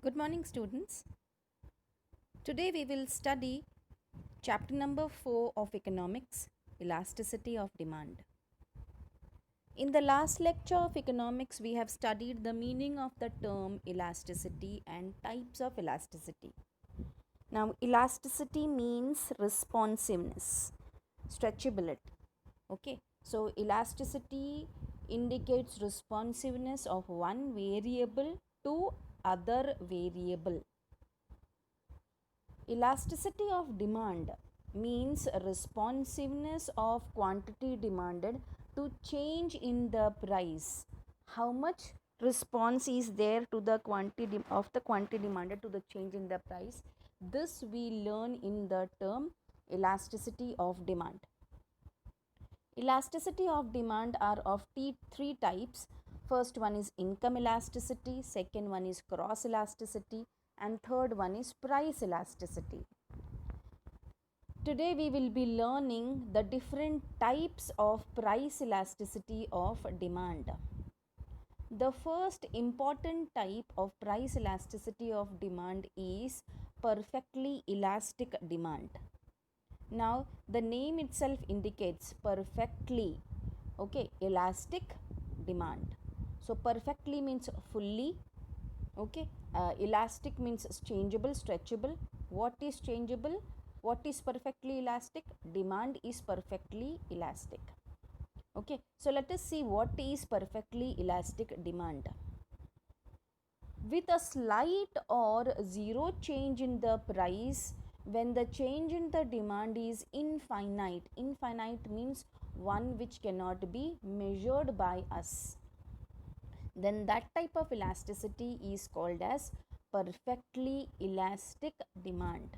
Good morning, students. Today we will study chapter number 4 of economics, elasticity of demand. In the last lecture of economics, we have studied the meaning of the term elasticity and types of elasticity. Now, elasticity means responsiveness, stretchability. Okay, so elasticity indicates responsiveness of one variable to other variable. Elasticity of demand means responsiveness of quantity demanded to change in the price. How much response is there to the quantity of the quantity demanded to the change in the price? This we learn in the term elasticity of demand. Elasticity of demand are of three types. First one is income elasticity, second one is cross elasticity, and third one is price elasticity. Today we will be learning the different types of price elasticity of demand. The first important type of price elasticity of demand is perfectly elastic demand. Now the name itself indicates perfectly elastic demand. So perfectly means fully, elastic means changeable, stretchable. What is changeable? What is perfectly elastic? Demand is perfectly elastic. Okay, so let us see what is perfectly elastic demand. With a slight or zero change in the price, when the change in the demand is infinite means one which cannot be measured by us, then that type of elasticity is called as perfectly elastic demand.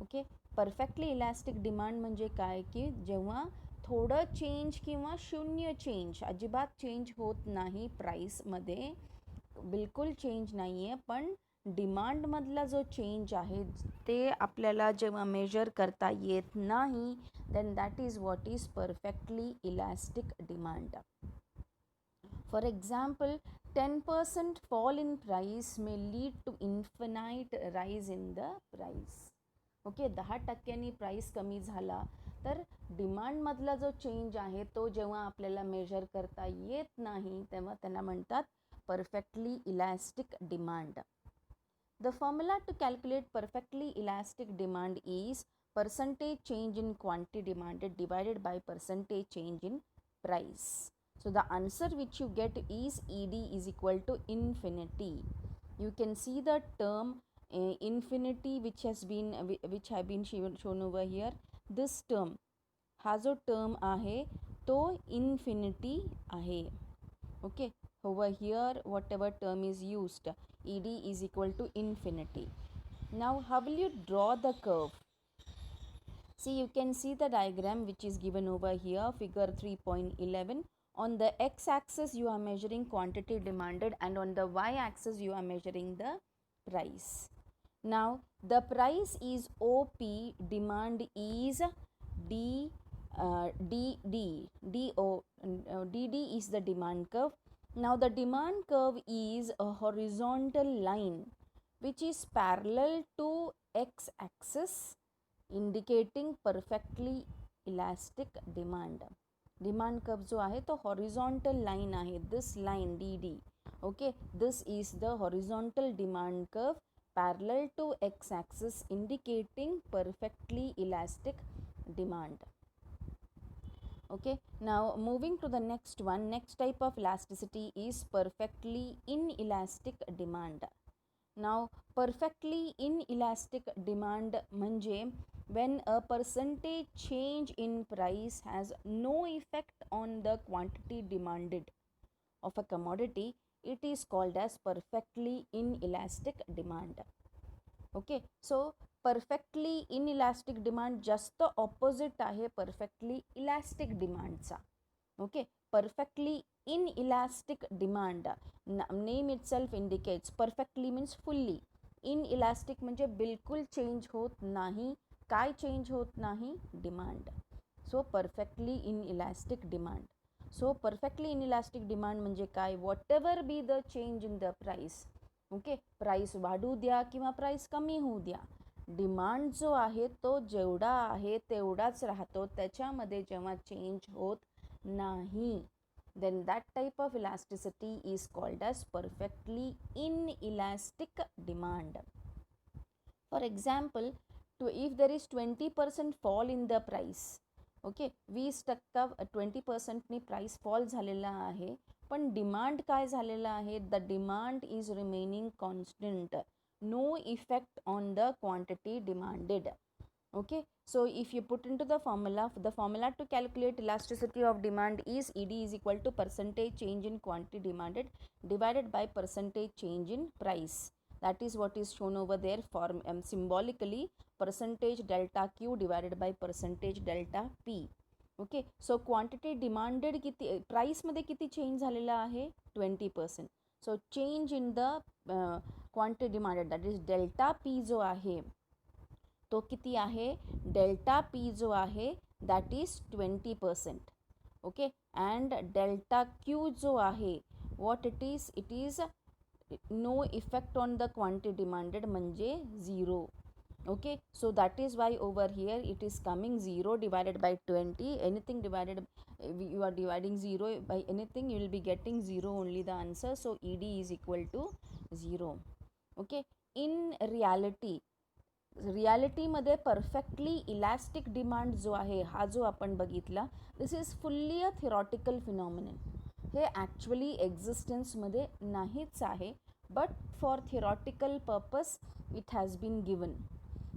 Okay, perfectly elastic demand म्हणजे काय की जेव्हा थोडं change किंवा शून्य change, अजिबात change होत नाही प्राईसमध्ये, बिलकुल चेंज नाही आहे, पण डिमांडमधला जो चेंज आहे ते आपल्याला जेव्हा मेजर करता येत नाही, then that is what is perfectly elastic demand. For example, 10% fall in price may lead to infinite rise in the price. Okay, 10% price कमी झाला तर डिमांडमधला जो चेंज आहे तो जेव्हा आपल्याला मेजर करता येत नाही तेव्हा त्यांना म्हणतात perfectly elastic demand. The formula to calculate perfectly elastic demand is percentage change in quantity demanded divided by percentage change in price. So the answer which you get is ED is equal to infinity. You can see the term infinity which have been shown over here. This term हा जो term आहे तो infinity आहे. Okay, over here whatever term is used, ED is equal to infinity. Now how will you draw the curve? See, you can see the diagram which is given over here, figure 3.11. On the x-axis you are measuring quantity demanded and on the y-axis you are measuring the price. Now the price is OP, demand is DD is the demand curve. Now the demand curve is a horizontal line which is parallel to x-axis, indicating perfectly elastic demand. Demand curve जो आहे तो horizontal line आहे, this line DD. Okay, this is the horizontal demand curve parallel to x-axis, indicating perfectly elastic demand. Okay, now moving to the next one, next type of elasticity is perfectly inelastic demand. Now perfectly inelastic demand म्हणजे when a percentage change in price has no effect on the quantity demanded of a commodity, it is called as perfectly inelastic demand. Okay, so perfectly inelastic demand just the opposite आहे perfectly elastic demand चा. Okay, perfectly inelastic demand, name itself indicates perfectly means fully, inelastic म्हणजे बिलकुल change होत नाही. काय change होत नाही? Demand. सो perfectly inelastic demand. So perfectly inelastic demand म्हणजे काय? Whatever be the change in the price, okay, price वाढू द्या किंवा प्राईस कमी होऊ द्या, डिमांड जो आहे तो जेवढा आहे तेवढाच राहतो, त्याच्यामध्ये जेव्हा चेंज होत नाही, then that type of elasticity is called as perfectly inelastic demand. For example, if there is 20% fall in the price, okay, 20% 20% price fall झालेला आहे, पण डिमांड काय झालेला आहे, the demand is remaining constant, no effect on the quantity demanded. Okay, so if you put into the formula to calculate elasticity of demand is ED is equal to percentage change in quantity demanded divided by percentage change in price. That is what is shown over there, symbolically percentage delta Q divided by percentage delta P. Okay, so quantity demanded किती, price मध्ये किती change झालेला आहे, 20%. So change in the quantity demanded, that is delta P जो आहे तो किती आहे, डेल्टा पी जो आहे that is 20%. Okay, and delta Q जो आहे what it is no effect on the quantity demanded म्हणजे 0. okay, so that is why over here it is coming 0 divided by 20, anything divided, you are dividing 0 by anything, you will be getting 0 only the answer, so ED is equal to 0. okay, in रियालिटीमध्ये perfectly elastic demand जो आहे हा जो आपण बघितला, this is fully a theoretical phenomenon. हे actually एक्झिस्टन्समध्ये नाहीच आहे, but for theoretical purpose it has been given.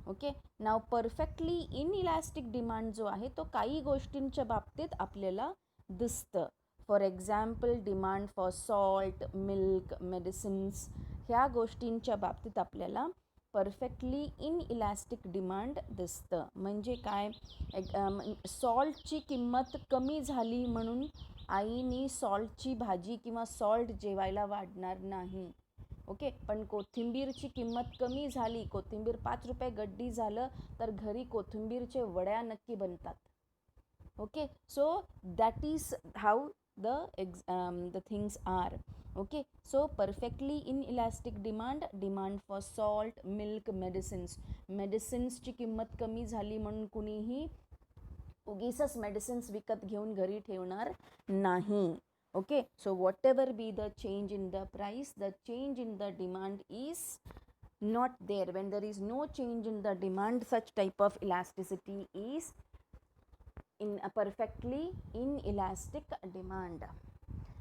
Okay, now perfectly inelastic demand जो आहे तो काही गोष्टींच्या बाबतीत आपल्याला दिसतं. For example demand for salt, milk, medicines, ह्या गोष्टींच्या बाबतीत आपल्याला परफेक्टली इनइलॅस्टिक डिमांड दिसतं. म्हणजे काय, सॉल्टची किंमत कमी झाली म्हणून आईनी सॉल्टची भाजी किंवा सॉल्ट जेवायला वाढणार नाही. ओके, पण कोथिंबीरची किंमत कमी झाली, कोथिंबीर 5 रुपये गड्डी झालं तर घरी कोथिंबीरचे वड्या नक्की बनतात. Okay, so that is how the things are. Okay, so perfectly inelastic demand for salt, milk, medicines ची किंमत कमी झाली म्हणून कुणीही उगीचच मेडिसिन्स विकत घेऊन घरी ठेवणार नाही. okay, so whatever be the change in the price, the change in the demand is not there. When there is no change in the demand, such type of elasticity is in a perfectly inelastic demand.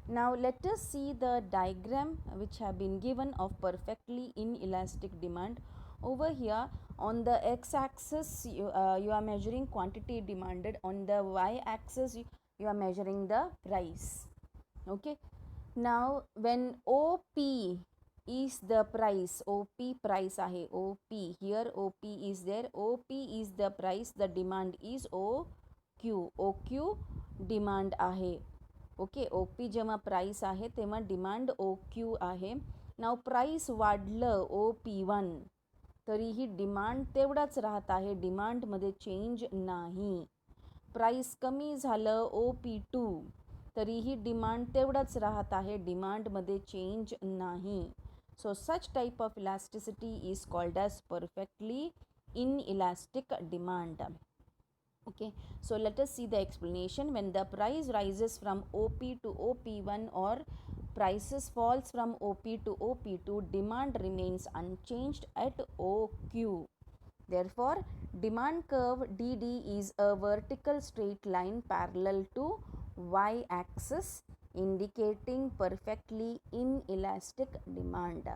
Now let us see the diagram which have been given of perfectly inelastic demand. Over here on the x-axis you are measuring quantity demanded, on the y-axis you are measuring the price. Okay, now when OP is the price, OP price ahe, OP here, OP is there, OP is the price, the demand is OQ demand आहे. Okay, OP जेव्हा price आहे तेव्हा demand OQ आहे. नाव price वाढलं OP1 तरीही demand तेवढाच राहत आहे, डिमांडमध्ये चेंज नाही. प्राईस कमी झालं OP2 तरीही डिमांड तेवढाच राहत आहे, डिमांडमध्ये चेंज नाही. So such type of elasticity is called as perfectly inelastic demand. Okay, so let us see the explanation. When the price rises from OP to OP1 or prices falls from OP to OP2, demand remains unchanged at OQ. Therefore, demand curve DD is a vertical straight line parallel to y-axis indicating perfectly inelastic demand.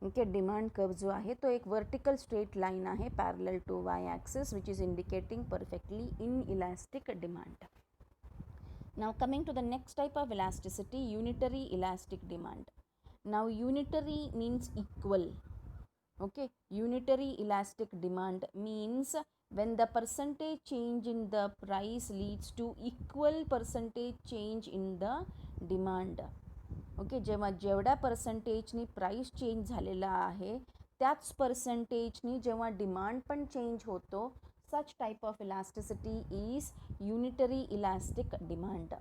Okay, demand curve जो आहे तो एक vertical straight line आहे parallel to Y axis which is indicating perfectly inelastic demand. Now coming to the next type of elasticity, unitary elastic demand. Now unitary means equal. okay, unitary elastic demand means when the percentage change in the price leads to equal percentage change in the demand. Okay, जेवढ्या पर्सेंटेजनी price change झालेला आहे त्याच पर्सेंटेजनी जेव्हा demand पण change होतो, सच type of elasticity is unitary elastic demand.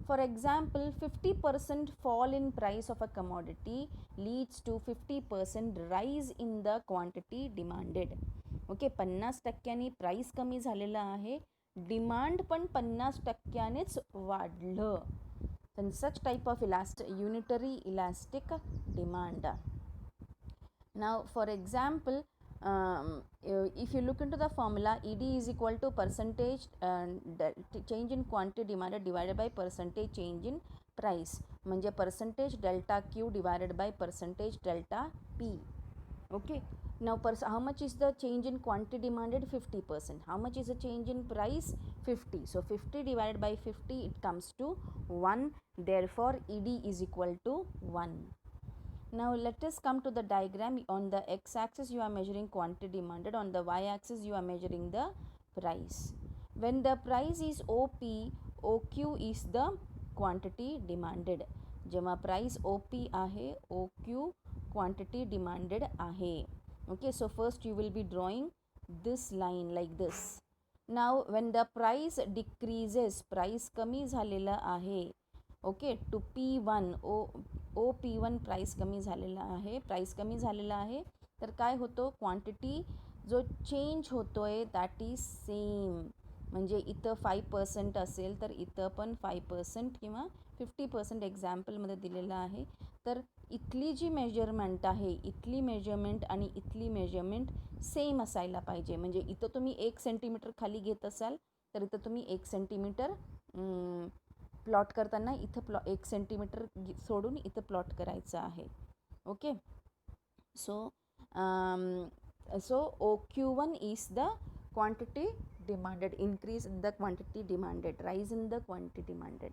For example, 50% fall in price of a commodity leads to 50% rise in the quantity demanded. Okay, 50%नी price कमी झालेलं आहे, डिमांड पण 50%नेच वाढलं. then such type of unitary elastic demand. Now for example, if you look into the formula, ED is equal to percentage change in quantity demanded divided by percentage change in price, म्हणजे percentage delta Q divided by percentage delta P. Okay, now how much is the change in quantity demanded? 50%. How much is the change in price? 50. So 50 divided by 50, it comes to 1. Therefore ED is equal to 1. Now let us come to the diagram. On the x-axis you are measuring quantity demanded, on the y-axis you are measuring the price. When the price is OP, OQ is the quantity demanded. जेव्हा price OP आहे, OQ quantity demanded आहे. Okay, so first you will be drawing this line like this. Now when the price decreases, price कमी झालेला आहे, okay, to P1, O P1 price कमी झालेला आहे, price कमी झालेला आहे, तर काय होतो, क्वांटिटी जो चेंज होतोय दॅट इज सेम. म्हणजे इथं 5% असेल तर इथं पण 5% किंवा 50% एक्झाम्पलमध्ये दिलेलं आहे. तर इथली जी मेजरमेंट आहे, इथली मेजरमेंट आणि इथली मेजरमेंट सेम असायला पाहिजे. म्हणजे इथं तुम्ही 1 सेंटीमीटर खाली घेत असाल तर इथं तुम्ही 1 सेंटीमीटर प्लॉट करताना इथं 1 सेंटीमीटर सोडून इथं प्लॉट करायचं आहे. Okay, so OQ1 is the quantity demanded, increase in the quantity demanded, rise in the quantity demanded.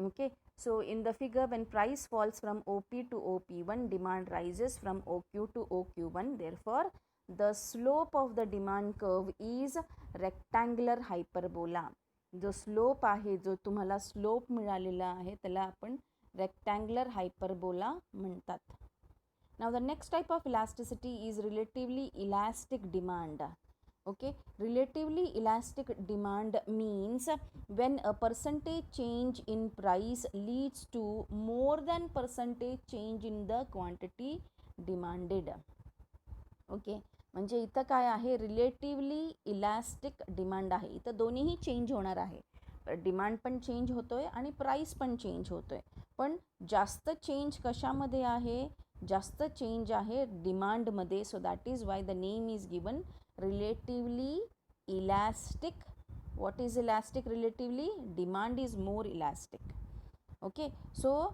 Okay, so in the figure, when price falls from OP to OP1, demand rises from OQ to OQ1. Therefore the slope of the demand curve is rectangular hyperbola. जो slope आहे, जो तुम्हाला slope मिळालेला आहे, त्याला आपण rectangular hyperbola म्हणतात. Now the next type of elasticity is relatively elastic demand. Okay, relatively elastic demand means when a percentage change in price leads to more than percentage change in the quantity demanded. Okay, म्हणजे इथं काय आहे, relatively elastic demand आहे. इथं दोन्हीही change होणार आहे, demand पण चेंज होतोय आणि प्राइस पण चेंज होतोय. पण जास्त चेंज कशामध्ये आहे, जास्त चेंज आहे डिमांडमध्ये. So that is why the name is given relatively elastic. What is elastic? Relatively demand is more elastic. Okay, so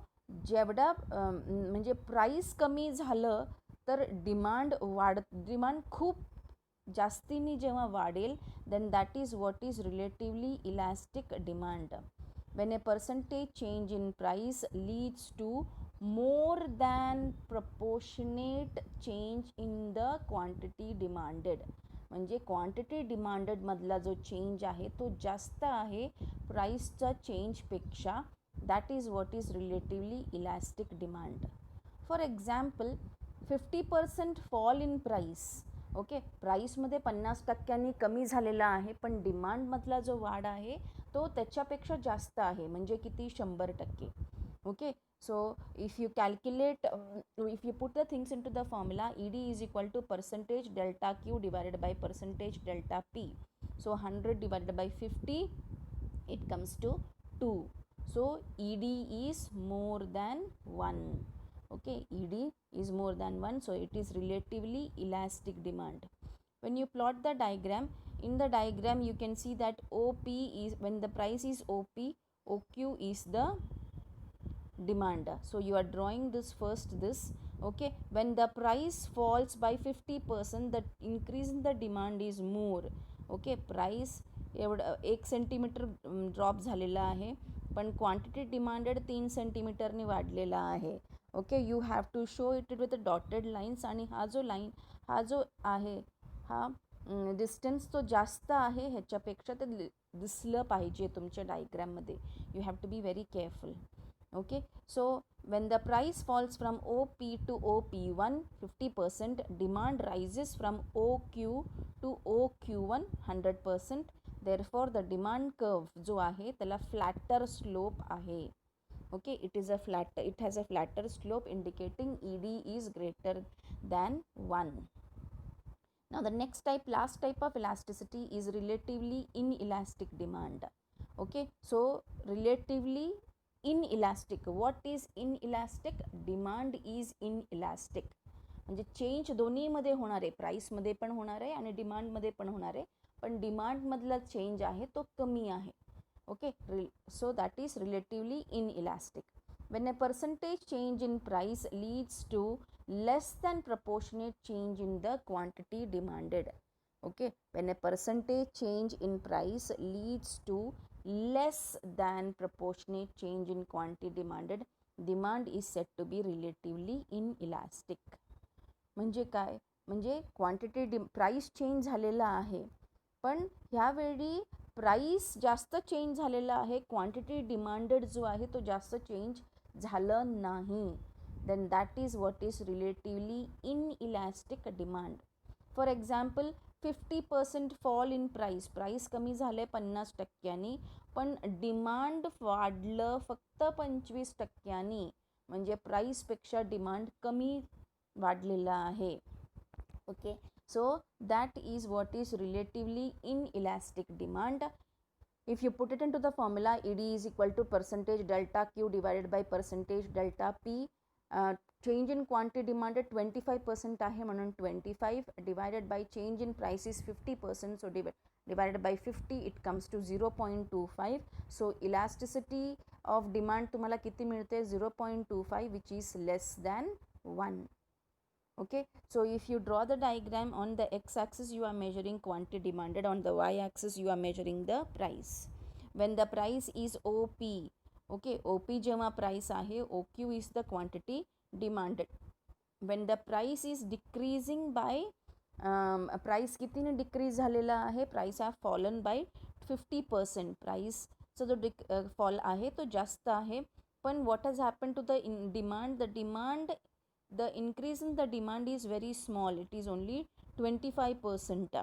जेवढा म्हणजे प्राइस कमी झालं तर डिमांड डिमांड खूप जास्तीने जेव्हा वाढेल, then that is what is relatively elastic demand. When a percentage change in price leads to more than proportionate change in the quantity demanded. म्हणजे quantity demanded मधला जो चेंज आहे तो जास्त आहे प्राइसचा चेंजपेक्षा. That is what is relatively elastic demand. For example, 50% fall in price. Okay, प्राईसमध्ये 50%नी कमी झालेला आहे, पण डिमांडमधला जो वाढ आहे तो त्याच्यापेक्षा जास्त आहे. म्हणजे किती? 100%. Okay, so if you calculate, if you put the things into the formula, ED is equal to percentage delta Q divided by percentage delta P. So 100 divided by 50, it comes to 2. So ED is more than 1. Okay, ED is more than 1, so it is relatively elastic demand. When you plot the diagram, in the diagram you can see that OP is, when the price is OP, OQ is the demand. So you are drawing this first, this. Okay, when the price falls by 50%, the increase in the demand is more. Okay, price एवढं 1 centimetre drop झालेला आहे, पण quantity demanded 3 सेंटीमीटरने वाढलेला आहे. Okay, you have to show it with dotted lines. आणि हा जो लाईन, हा जो आहे, हा डिस्टन्स तो जास्त आहे ह्याच्यापेक्षा, ते दिसलं पाहिजे तुमच्या डायग्राममध्ये. You have to be very careful. Okay, so when the price falls from OP to OP1 50%, demand rises from OQ to OQ1 100%. therefore the demand curve जो आहे त्याला flatter slope आहे. Okay, it has a flatter slope indicating ED is greater than 1. Now the next type, last type of elasticity is relatively inelastic demand. Okay, so relatively inelastic. What is inelastic? Demand is inelastic. म्हणजे change दोन्हीमध्ये होणार आहे, प्राईसमध्ये पण होणार आहे आणि डिमांडमध्ये पण होणार आहे, पण डिमांडमधला चेंज आहे तो कमी आहे. Okay, so that is relatively inelastic. When a percentage change in price leads to less than proportionate change in the quantity demanded. Okay, when a percentage change in price leads to less than proportionate change in quantity demanded, demand is said to be relatively inelastic. म्हणजे काय? म्हणजे quantity price change झालेला आहे, पण ह्यावेळी price जास्त change झालेला आहे, क्वांटिटी डिमांडेड जो आहे तो जास्त चेंज झालं नाही. then that is what is relatively inelastic demand. For example, 50% fall in price, price कमी झाले 50%, पण डिमांड वाढलं फक्त 25%, म्हणजे प्राईसपेक्षा डिमांड कमी वाढलेला आहे. Okay, so that is what is relatively inelastic demand. If you put it into the formula, ED is equal to percentage delta Q divided by percentage delta P. Change in quantity demanded 25% आहे म्हणून 25 divided by change in price is 50%, so divided by 50 it comes to 0.25. so elasticity of demand तुम्हाला किती मिळते? 0.25, which is less than 1. Okay, so if you draw the diagram, on the x-axis you are measuring quantity demanded, on the y-axis you are measuring the price. When the price is OP, okay, OP जेव्हा price आहे, OQ is the quantity demanded. When the price is decreasing by price कितीने decrease झालेला आहे? Price have fallen by 50%. price so the fall आहे तो जास्त आहे, पण what has happened to the demand? The increase in the demand is very small, it is only 25%.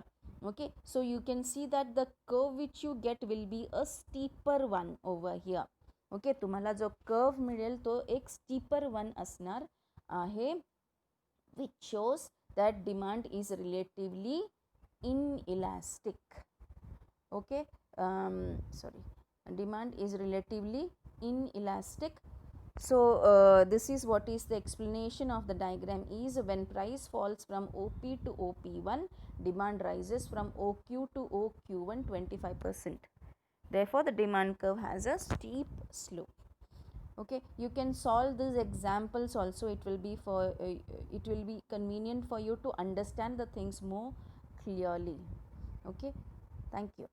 Okay, so you can see that the curve which you get will be a steeper one over here. Okay, तुम्हाला जो curve मिळेल तो एक steeper one असणार आहे, which shows that demand is relatively inelastic. Okay, demand is relatively inelastic. So this is what is the explanation of the diagram is: when price falls from OP to OP1, demand rises from OQ to OQ1 25%. Therefore the demand curve has a steep slope. Okay, you can solve these examples also, it will be convenient for you to understand the things more clearly. Okay, thank you.